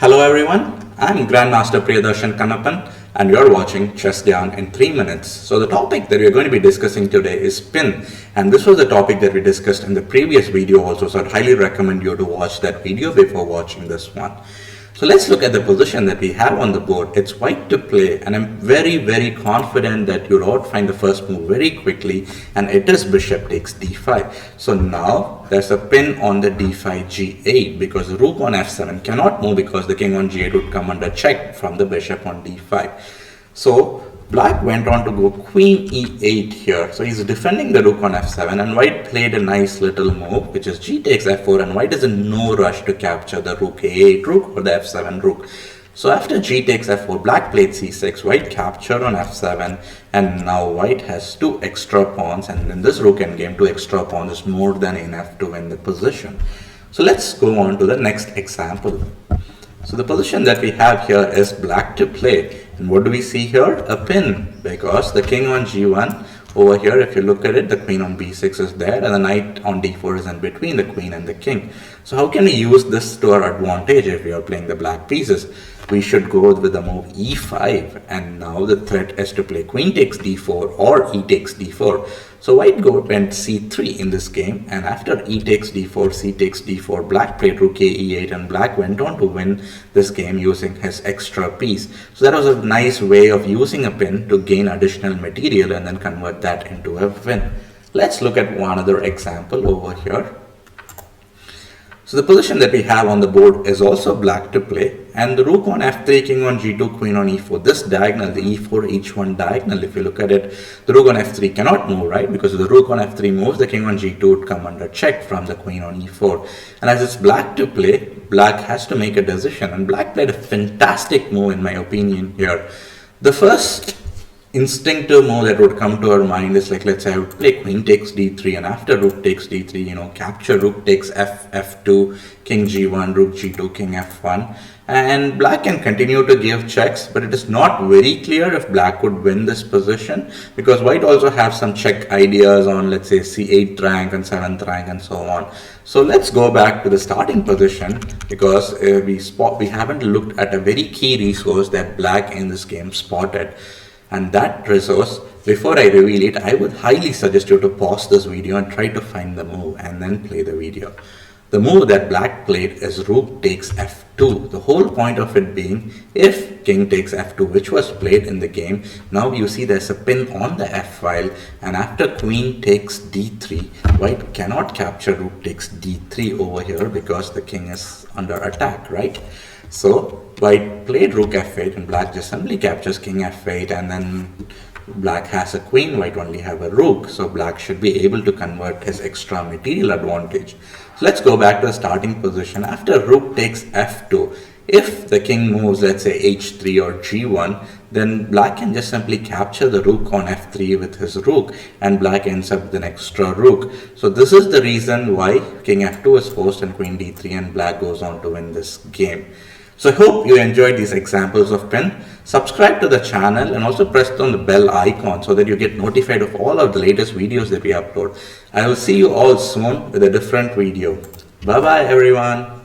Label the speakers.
Speaker 1: Hello everyone, I'm Grandmaster Priyadharshan Kannappan and you're watching Chess Gyaan in 3 minutes. So the topic that we're going to be discussing today is spin, and this was the topic that we discussed in the previous video also, so I'd highly recommend you to watch that video before watching this one. So let's look at the position that we have on the board. It's white to play, and I'm very confident that you'll outfind the first move very quickly, and it is bishop takes d5. So now there's a pin on the d5 g8 because the rook on f7 cannot move because the king on g8 would come under check from the bishop on d5. So black went on to go queen e8 here. So he's defending the rook on f7, and white played a nice little move which is g takes f4, and white is in no rush to capture the rook a8 rook or the f7 rook. So after g takes f4, black played c6, white captured on f7, and now white has two extra pawns, and in this rook endgame 2 extra pawns is more than enough to win the position. So let's go on to the next example. So the position that we have here is black to play, and what do we see here? A pin, because the king on g1 over here, if you look at it, the queen on b6 is there and the knight on d4 is in between the queen and the king. So how can we use this to our advantage if we are playing the black pieces? We should go with the move e5, and now the threat is to play queen takes d4 or e takes d4. So white went c3 in this game, and after e takes d4, c takes d4, black played rook a e8, and black went on to win this game using his extra piece. So that was a nice way of using a pin to gain additional material and then convert that into a win. Let's look at one other example over here. So the position that we have on the board is also black to play, and the rook on f3, king on g2, queen on e4. This diagonal, the e4 h1 diagonal, if you look at it, the rook on f3 cannot move, right? Because if the rook on f3 moves, the king on g2 would come under check from the queen on e4. And as it's black to play, black has to make a decision, and black played a fantastic move in my opinion here. The first instinctive move that would come to our mind is like, let's say I would play queen takes d3, and after rook takes d3, capture rook takes f2, king g1, rook g2, king f1, and black can continue to give checks, but it is not very clear if black would win this position because white also have some check ideas on, let's say, c8 rank and 7th rank and so on. So let's go back to the starting position because we haven't looked at a very key resource that black in this game spotted. And that resource, before I reveal it, I would highly suggest you to pause this video and try to find the move and then play the video. The move that black played is rook takes f2. The whole point of it being, if king takes f2, which was played in the game, now you see there's a pin on the f file, and after queen takes d3, white cannot capture rook takes d3 over here because the king is under attack, right? So white played rook f8, and black just simply captures king f8, and then black has a queen, white only have a rook. So black should be able to convert his extra material advantage. So let's go back to the starting position. After rook takes f2, if the king moves, let's say h3 or g1, then black can just simply capture the rook on f3 with his rook, and black ends up with an extra rook. So this is the reason why king f2 is forced and queen d3, and black goes on to win this game. So I hope you enjoyed these examples of pin. Subscribe to the channel and also press on the bell icon so that you get notified of all of the latest videos that we upload. I will see you all soon with a different video. Bye bye everyone.